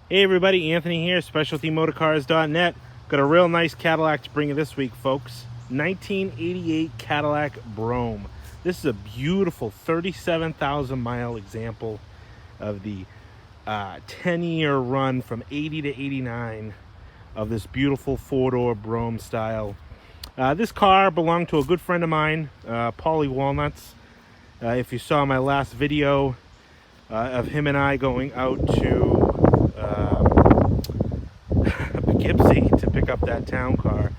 Hey everybody, Anthony here, SpecialtyMotorcars.net. Got a real nice Cadillac to bring you this week, folks. 1988 Cadillac Brougham. This is a beautiful 37,000 mile example of the 10-year run from 80 to 89 of this beautiful four-door Brougham style. This car belonged to a good friend of mine, Paulie Walnuts. If you saw my last video of him and I going out to Poughkeepsie to pick up that town car.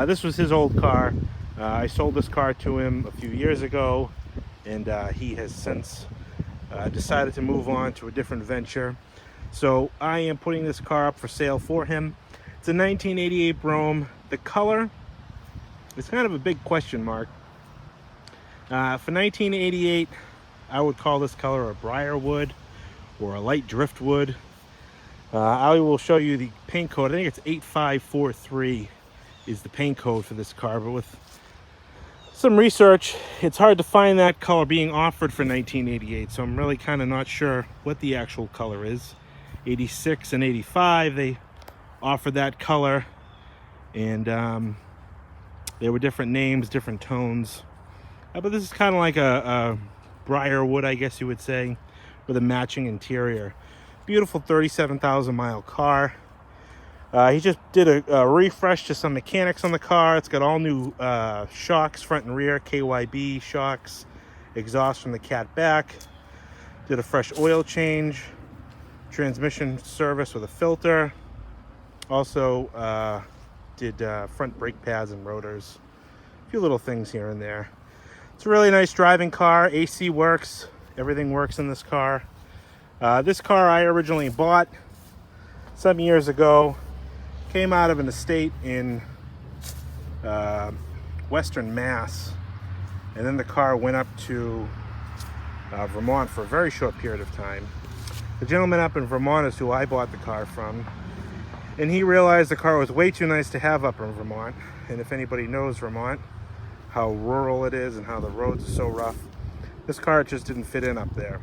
This was his old car. I sold this car to him a few years ago, and he has since decided to move on to a different venture. So I am putting this car up for sale for him. It's a 1988 Brougham. The color is kind of a big question mark. For 1988, I would call this color a Briarwood or a light driftwood. I will show you the paint code. I think it's 8543 is the paint code for this car, but with some research, it's hard to find that color being offered for 1988, so I'm really kind of not sure what the actual color is. 86 and 85, they offered that color, and there were different names, different tones. But this is kind of like a Briarwood, I guess you would say, with a matching interior. Beautiful 37,000 mile car. He just did a refresh to some mechanics on the car. It's got all new shocks, front and rear, KYB shocks, exhaust from the cat back. Did a fresh oil change, transmission service with a filter. Also did front brake pads and rotors. A few little things here and there. It's a really nice driving car. AC works. Everything works in this car. This car I originally bought some years ago. Came out of an estate in Western Mass. And then the car went up to Vermont for a very short period of time. The gentleman up in Vermont is who I bought the car from. And he realized the car was way too nice to have up in Vermont. And if anybody knows Vermont, how rural it is and how the roads are so rough, this car just didn't fit in up there.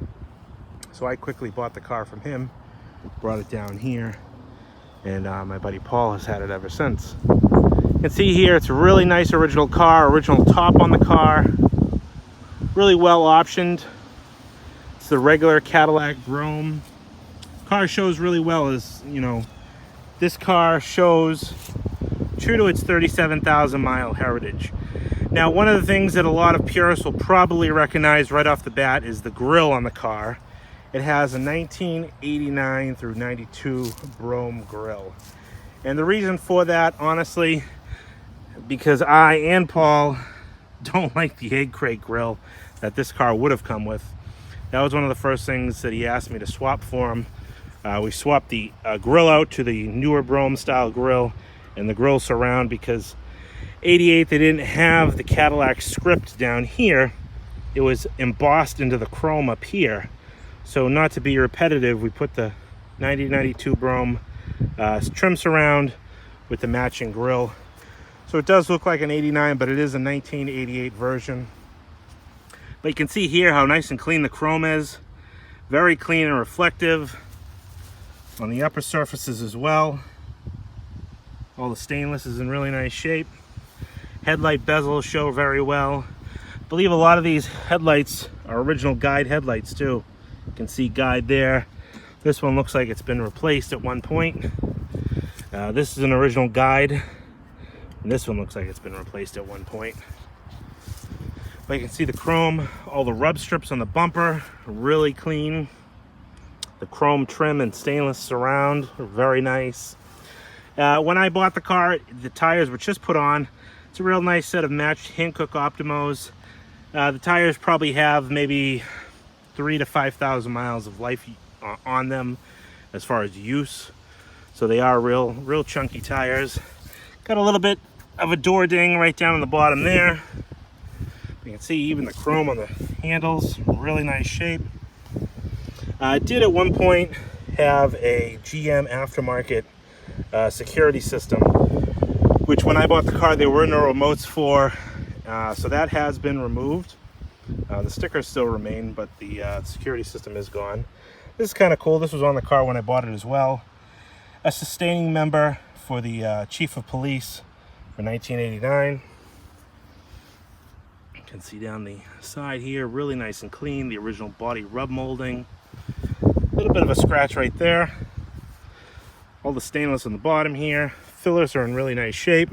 So I quickly bought the car from him, brought it down here, and my buddy Paul has had it ever since. You can see here it's a really nice original car, original top on the car, really well optioned. It's the regular Cadillac Brougham. Car shows really well, as you know, this car shows true to its 37,000 mile heritage. Now, one of the things that a lot of purists will probably recognize right off the bat is the grille on the car. It has a 1989 through 92 Brougham grille. And the reason for that, honestly, because I and Paul don't like the egg crate grille that this car would have come with. That was one of the first things that he asked me to swap for him. We swapped the grille out to the newer Brougham style grille and the grille surround, because 88 they didn't have the Cadillac script down here. It was embossed into the chrome up here. So not to be repetitive, we put the 9092 Brougham trim surround with the matching grille. So it does look like an 89, but it is a 1988 version. But you can see here how nice and clean the chrome is. Very clean and reflective on the upper surfaces as well. All the stainless is in really nice shape. Headlight bezels show very well. I believe a lot of these headlights are original guide headlights too. You can see guide there. This one looks like it's been replaced at one point. This is an original guide. And this one looks like it's been replaced at one point. But you can see the chrome, all the rub strips on the bumper, really clean. The chrome trim and stainless surround are very nice. When I bought the car, the tires were just put on. It's a real nice set of matched Hankook Optimos. The tires probably have maybe 3,000 to 5,000 miles of life on them as far as use. So they are real chunky tires. Got a little bit of a door ding right down on the bottom there. You can see even the chrome on the handles, really nice shape. I did at one point have a GM aftermarket security system, which when I bought the car there were no remotes for, so that has been removed. The stickers still remain, but the security system is gone. This is kind of cool. This was on the car when I bought it as well. a sustaining member for the Chief of Police for 1989. You can see down the side here, really nice and clean. The original body rub molding. A little bit of a scratch right there. All the stainless on the bottom here. Fillers are in really nice shape.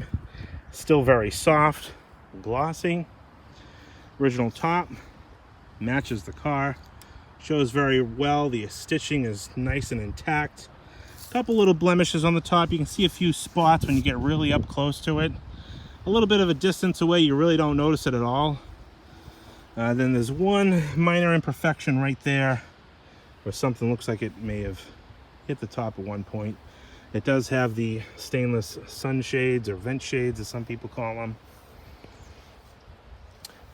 Still very soft, glossy. Original top. Matches the car. Shows very well. The stitching is nice and intact. A couple little blemishes on the top. You can see a few spots when you get really up close to it. A little bit of a distance away, you really don't notice it at all. Then there's one minor imperfection right there where something looks like it may have hit the top at one point. It does have the stainless sunshades or vent shades, as some people call them.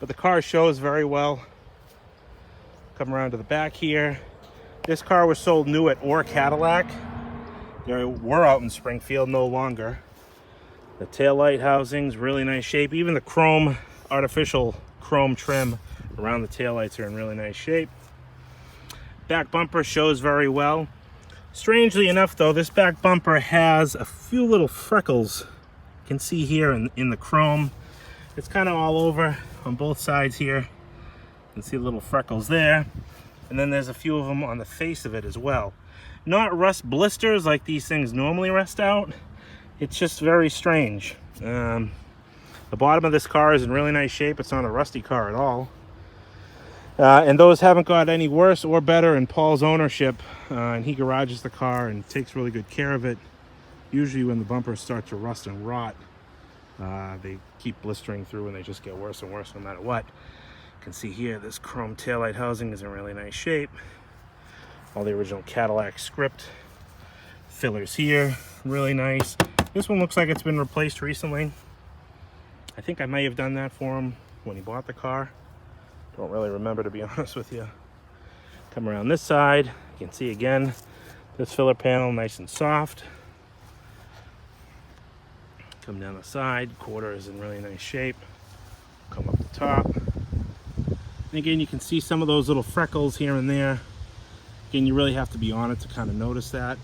But the car shows very well. Come around to the back here. This car was sold new at Orr Cadillac. We're out in Springfield, no longer. The taillight housing's really nice shape. Even the chrome, artificial chrome trim around the taillights are in really nice shape. Back bumper shows very well. Strangely enough though, this back bumper has a few little freckles. You can see here in the chrome. It's kind of all over on both sides here. You can see little freckles there. And then there's a few of them on the face of it as well. Not rust blisters like these things normally rust out. It's just very strange. The bottom of this car is in really nice shape. It's not a rusty car at all. And those haven't got any worse or better in Paul's ownership. And he garages the car and takes really good care of it. Usually when the bumpers start to rust and rot, they keep blistering through and they just get worse and worse no matter what. You can see here this chrome taillight housing is in really nice shape. All the original Cadillac script. Fillers here, really nice. This one looks like it's been replaced recently. I think I may have done that for him when he bought the car. Don't really remember, to be honest with you. Come around this side. You can see again, this filler panel, nice and soft. Come down the side, quarter is in really nice shape. Come up the top. And again, you can see some of those little freckles here and there. Again, you really have to be on it to kind of notice that.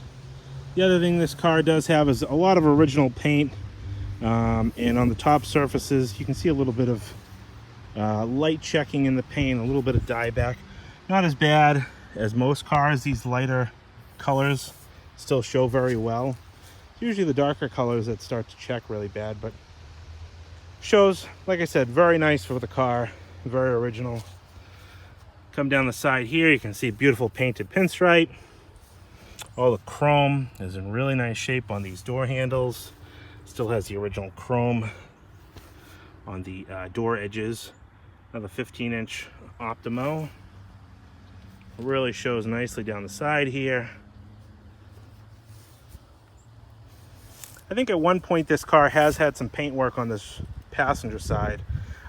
The other thing this car does have is a lot of original paint, and on the top surfaces you can see a little bit of light checking in the paint, a little bit of dieback. Not as bad as most cars. These lighter colors still show very well. It's usually the darker colors that start to check really bad, but shows, like I said, very nice for the car, very original. Come down the side here, you can see beautiful painted pinstripe. All the chrome is in really nice shape on these door handles. Still has the original chrome on the door edges. Another 15-inch Optimo. Really shows nicely down the side here. I think at one point this car has had some paint work on this passenger side.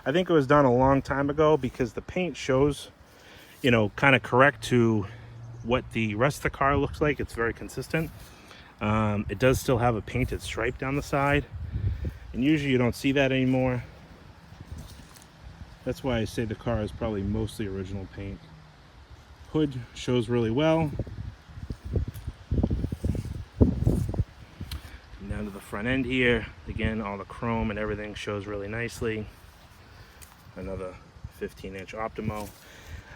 I think it was done a long time ago because the paint shows, you know, kind of correct to what the rest of the car looks like. It's very consistent. It does still have a painted stripe down the side, and usually you don't see that anymore. That's why I say the car is probably mostly original paint. Hood shows really well. Come down to the front end here. Again, all the chrome and everything shows really nicely. Another 15-inch Optimo.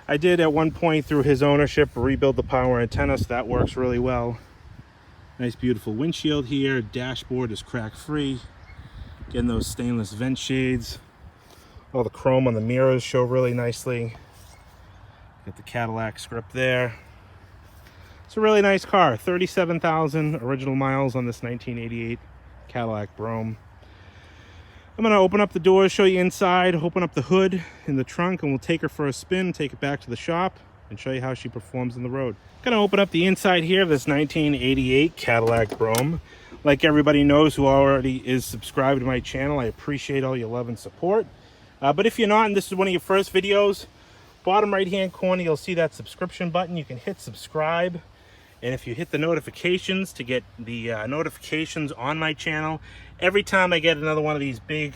I did at one point through his ownership rebuild the power antenna, so that works really well. Nice beautiful windshield here. Dashboard is crack free. Getting those stainless vent shades. All the chrome on the mirrors show really nicely. Got the Cadillac script there. It's a really nice car. 37,000 original miles on this 1988 Cadillac Brougham. I'm going to open up the doors, show you inside, open up the hood in the trunk, and we'll take her for a spin, take it back to the shop, and show you how she performs on the road. Going to open up the inside here of this 1988 Cadillac Brougham. Like everybody knows who already is subscribed to my channel, I appreciate all your love and support. But if you're not, and this is one of your first videos, bottom right hand corner you'll see that subscription button. You can hit subscribe, and if you hit the notifications to get the notifications on my channel every time I get another one of these big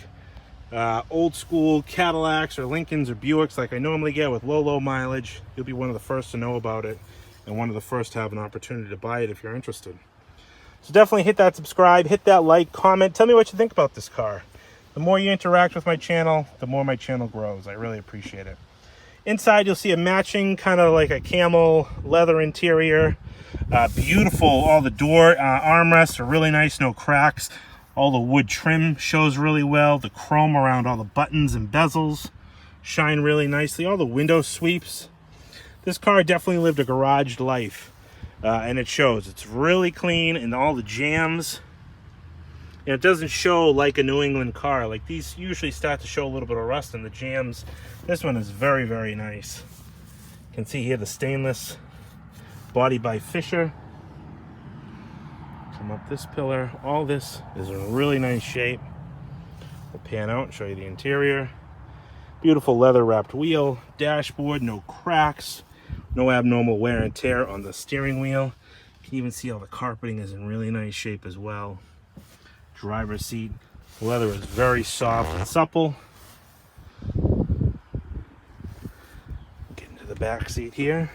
old school Cadillacs or Lincolns or Buicks like I normally get with low mileage, you'll be one of the first to know about it and one of the first to have an opportunity to buy it if you're interested. So definitely hit that subscribe, hit that like, comment. Tell me what you think about this car. The more you interact with my channel, the more my channel grows. I really appreciate it. Inside, you'll see a matching kind of like a camel leather interior. Beautiful. All the door armrests are really nice, no cracks. All the wood trim shows really well. The chrome around all the buttons and bezels shine really nicely. All the window sweeps. This car definitely lived a garaged life, and it shows. It's really clean, and all the jams. And it doesn't show like a New England car. Like these usually start to show a little bit of rust in the jams. This one is very, very nice. You can see here the stainless body by Fisher. Come up this pillar. All this is in really nice shape. We'll pan out and show you the interior. Beautiful leather wrapped wheel, dashboard, no cracks, no abnormal wear and tear on the steering wheel. You can even see all the carpeting is in really nice shape as well. Driver's seat. The leather is very soft and supple. Get into the back seat here.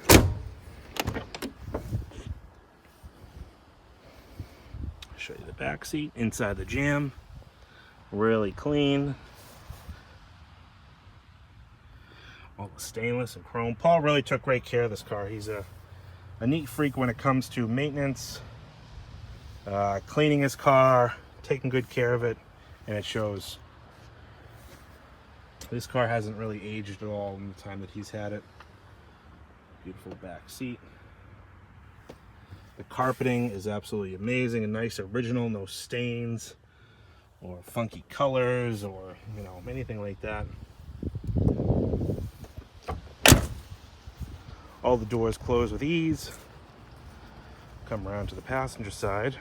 Show you the back seat. Inside the jam. Really clean. All the stainless and chrome. Paul really took great care of this car. He's a neat freak when it comes to maintenance, cleaning his car, taking good care of it, and it shows. This car hasn't really aged at all in the time that he's had it. Beautiful back seat. The carpeting is absolutely amazing and nice, original, no stains or funky colors or, you know, anything like that. All the doors close with ease. Come around to the passenger side.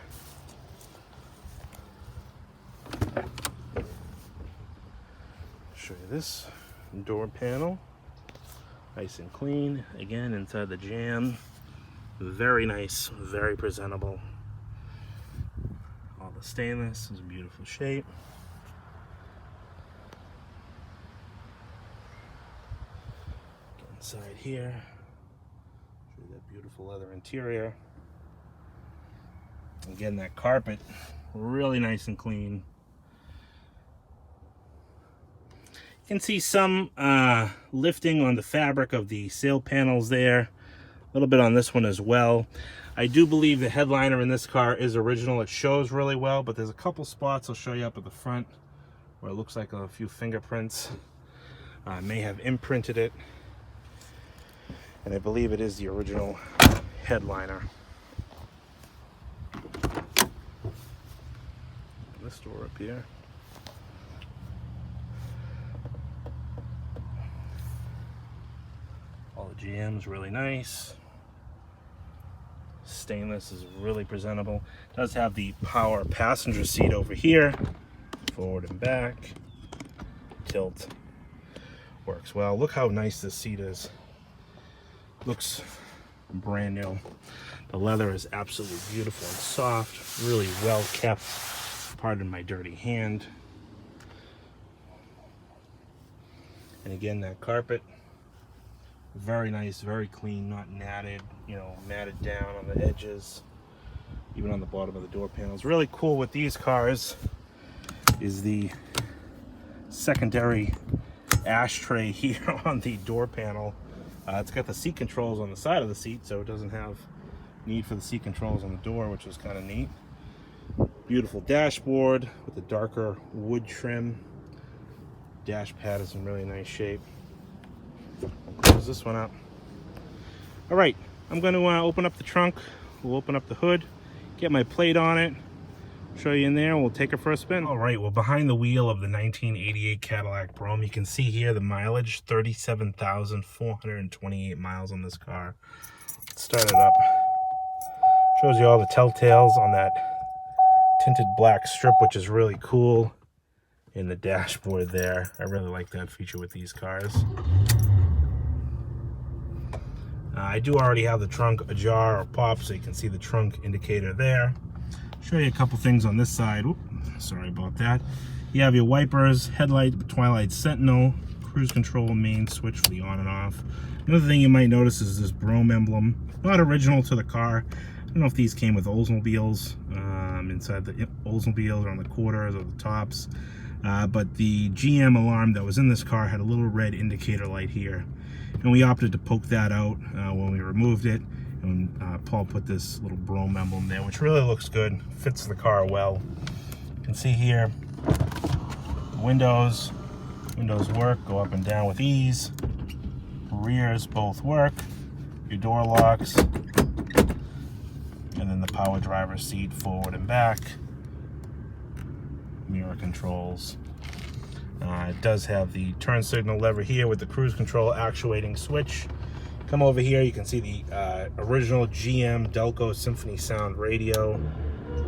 Show you this door panel. Nice and clean. Again, inside the jam. Very nice, very presentable. All the stainless is in beautiful shape. Get inside here. Show you that beautiful leather interior. Again, that carpet, really nice and clean. You can see some lifting on the fabric of the sail panels there. A little bit on this one as well. I do believe the headliner in this car is original. It shows really well, but there's a couple spots I'll show you up at the front where it looks like a few fingerprints. I may have imprinted it. And I believe it is the original headliner. This door up here. All the jams really nice. Stainless is really presentable. It does have the power passenger seat over here, forward and back. Tilt works well. Look how nice this seat is. Looks brand new. The leather is absolutely beautiful and soft, really well kept. Pardon my dirty hand. And again, that carpet, very nice, very clean, not matted, you know, matted down on the edges, even on the bottom of the door panels. Really cool with these cars is the secondary ashtray here on the door panel. It's got the seat controls on the side of the seat, so it doesn't have need for the seat controls on the door, which is kind of neat. Beautiful dashboard with the darker wood trim. Dash pad is in really nice shape. I'll close this one up. All right, I'm going to open up the trunk. We'll open up the hood, get my plate on it, show you in there, and we'll take it for a spin. All right, well, behind the wheel of the 1988 Cadillac Brougham, you can see here the mileage, 37,428 miles on this car. Let's start it up. Shows you all the telltales on that tinted black strip, which is really cool, in the dashboard there. I really like that feature with these cars. I do already have the trunk ajar or pop, so you can see the trunk indicator there. Show you a couple things on this side. Oop, sorry about that. You have your wipers, headlight, twilight sentinel, cruise control, main switch for the on and off. Another thing you might notice is this Brougham emblem. Not original to the car. don't know if these came with Oldsmobiles, inside the Oldsmobiles or on the quarters or the tops. But the GM alarm that was in this car had a little red indicator light here. And we opted to poke that out when we removed it. And Paul put this little Brougham emblem there, which really looks good, fits the car well. You can see here, windows work, go up and down with ease. Rears both work. Your door locks. And then the power driver's seat, forward and back. Mirror controls. It does have the turn signal lever here with the cruise control actuating switch. Come over here, you can see the original GM Delco Symphony Sound radio. You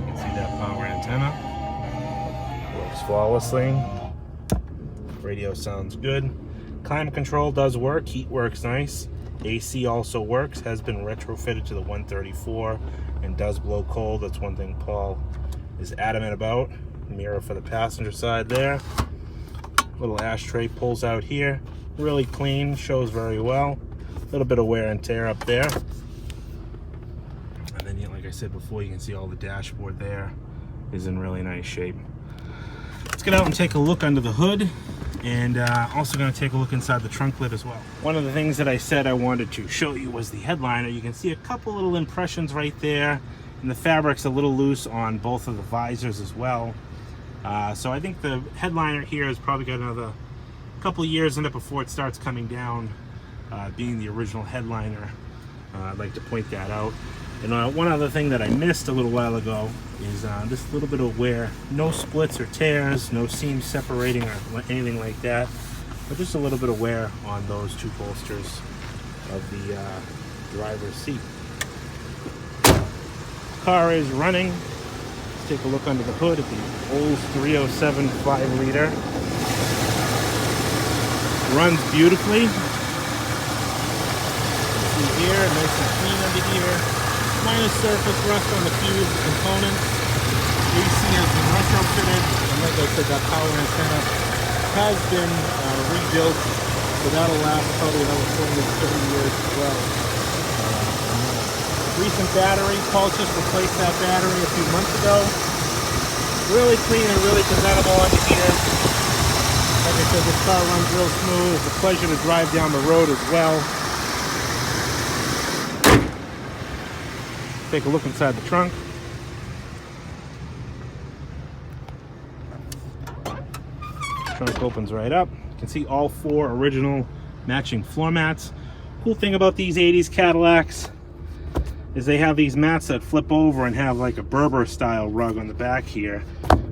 can see that power antenna. Works flawlessly. Radio sounds good. Climate control does work, heat works nice. AC also works, has been retrofitted to the 134 and does blow cold. That's one thing Paul is adamant about. Mirror for the passenger side there. Little ashtray pulls out here. Really clean, shows very well. A little bit of wear and tear up there. And then, like I said before, you can see all the dashboard there is in really nice shape. Let's get out and take a look under the hood, and also going to take a look inside the trunk lid as well. One of the things that I said I wanted to show you was the headliner. You can see a couple little impressions right there, and the fabric's a little loose on both of the visors as well. So I think the headliner here has probably got another couple years in it before it starts coming down, being the original headliner. I'd like to point that out. And one other thing that I missed a little while ago is this little bit of wear. No splits or tears, no seams separating or anything like that, but just a little bit of wear on those two bolsters of the driver's seat. Car is running. Let's take a look under the hood at the Olds 307 5-liter. Runs beautifully. See here, nice and clean under here. Minor surface rust on the few components. AC has been retrofitted, and like I said, that power antenna has been rebuilt, so that'll last probably another 40 to 50 years as well. Recent battery, Paul just replaced that battery a few months ago. Really clean and really presentable under here. Like I said, this car runs real smooth. It's a pleasure to drive down the road as well. Take a look inside the trunk. Trunk opens right up. You can see all four original matching floor mats. Cool thing about these 80s Cadillacs is they have these mats that flip over and have like a Berber style rug on the back here.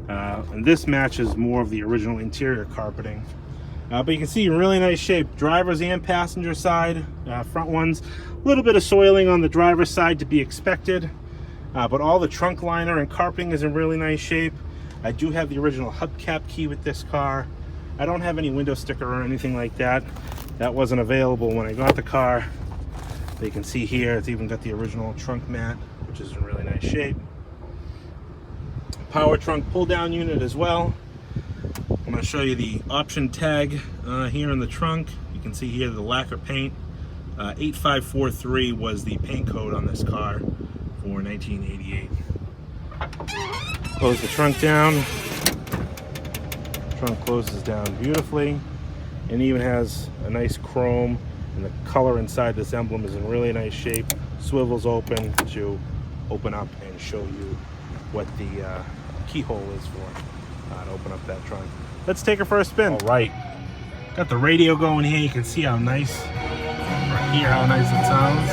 And this matches more of the original interior carpeting. But you can see really nice shape, driver's and passenger side, front ones. A little bit of soiling on the driver's side to be expected, but all the trunk liner and carpeting is in really nice shape. I do have the original hubcap key with this car. I don't have any window sticker or anything like that. That wasn't available when I got the car. But you can see here, it's even got the original trunk mat, which is in really nice shape. Power trunk pull down unit as well. I'm going to show you the option tag here in the trunk. You can see here the lacquer paint. 8543 was the paint code on this car for 1988. Close the trunk down. Trunk closes down beautifully, and even has a nice chrome, and the color inside this emblem is in really nice shape. Swivels open to open up and show you what the keyhole is for to open up that trunk. Let's take her for a spin. All right, got the radio going here. You can see how nice, or hear how nice it sounds.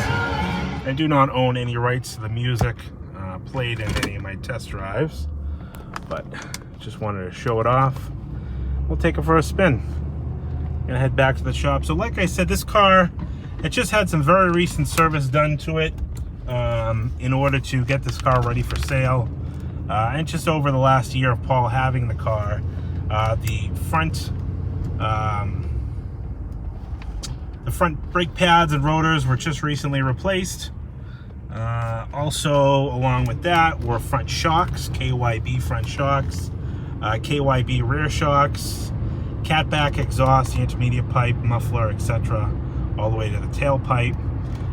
I do not own any rights to the music played in any of my test drives, but just wanted to show it off. We'll take her for a spin. Gonna head back to the shop. So like I said, this car, it just had some very recent service done to it in order to get this car ready for sale. And just over the last year of Paul having the car, the front brake pads and rotors were just recently replaced. Also, along with that, were front shocks, KYB front shocks, KYB rear shocks, catback exhaust, the intermediate pipe, muffler, etc., all the way to the tailpipe.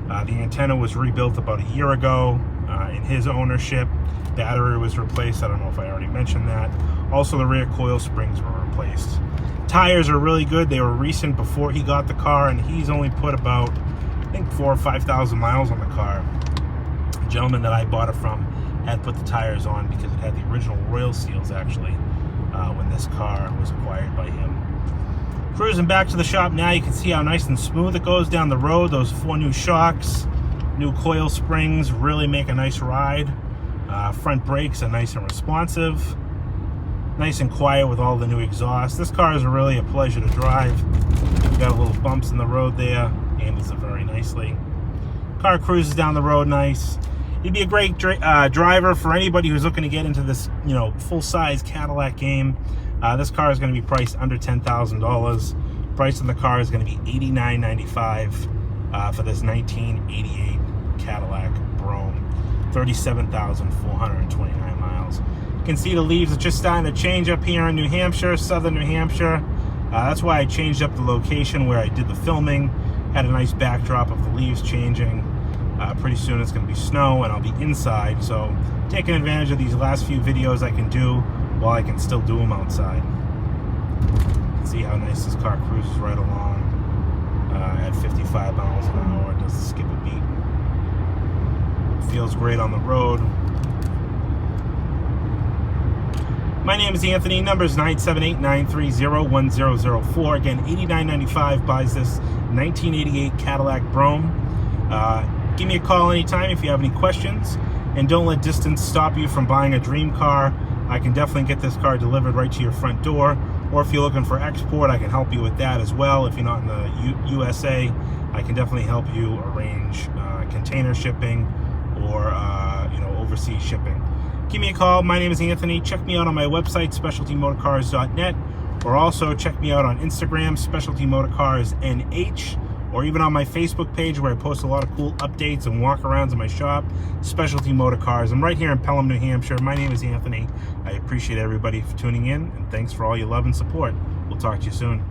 The antenna was rebuilt about a year ago in his ownership. Battery was replaced. I don't know if I already mentioned that. Also, the rear coil springs were replaced. Tires are really good. They were recent before he got the car, and he's only put about, I think, 4,000 or 5,000 miles on the car. The gentleman that I bought it from had put the tires on because it had the original Royal Seals, actually, when this car was acquired by him. Cruising back to the shop now, you can see how nice and smooth it goes down the road. Those 4 new shocks, new coil springs really make a nice ride. Front brakes are nice and responsive. Nice and quiet with all the new exhaust. This car is really a pleasure to drive. Got a little bumps in the road there. Handles it very nicely. Car cruises down the road nice. He'd be a great driver for anybody who's looking to get into this, full-size Cadillac game. This car is going to be priced under $10,000. Price of the car is going to be $89.95 for this 1988 Cadillac Brougham. 37,429 miles. You can see the leaves are just starting to change up here in New Hampshire, southern New Hampshire. That's why I changed up the location where I did the filming. Had a nice backdrop of the leaves changing. Pretty soon it's going to be snow and I'll be inside, so taking advantage of these last few videos I can do while I can still do them outside. See how nice this car cruises right along at 55 miles an hour. It doesn't skip a beat. Feels great on the road. My name is Anthony. Number is 978-930-1004. Again, $89.95 buys this 1988 Cadillac Brougham. Give me a call anytime if you have any questions. And don't let distance stop you from buying a dream car. I can definitely get this car delivered right to your front door. Or if you're looking for export, I can help you with that as well. If you're not in the USA, I can definitely help you arrange container shipping or overseas shipping. Give me a call. My name is Anthony. Check me out on my website, specialtymotorcars.net, or also check me out on Instagram, specialtymotorcarsNH, or even on my Facebook page where I post a lot of cool updates and walk-arounds in my shop, Specialty Motor Cars. I'm right here in Pelham, New Hampshire. My name is Anthony. I appreciate everybody for tuning in, and thanks for all your love and support. We'll talk to you soon.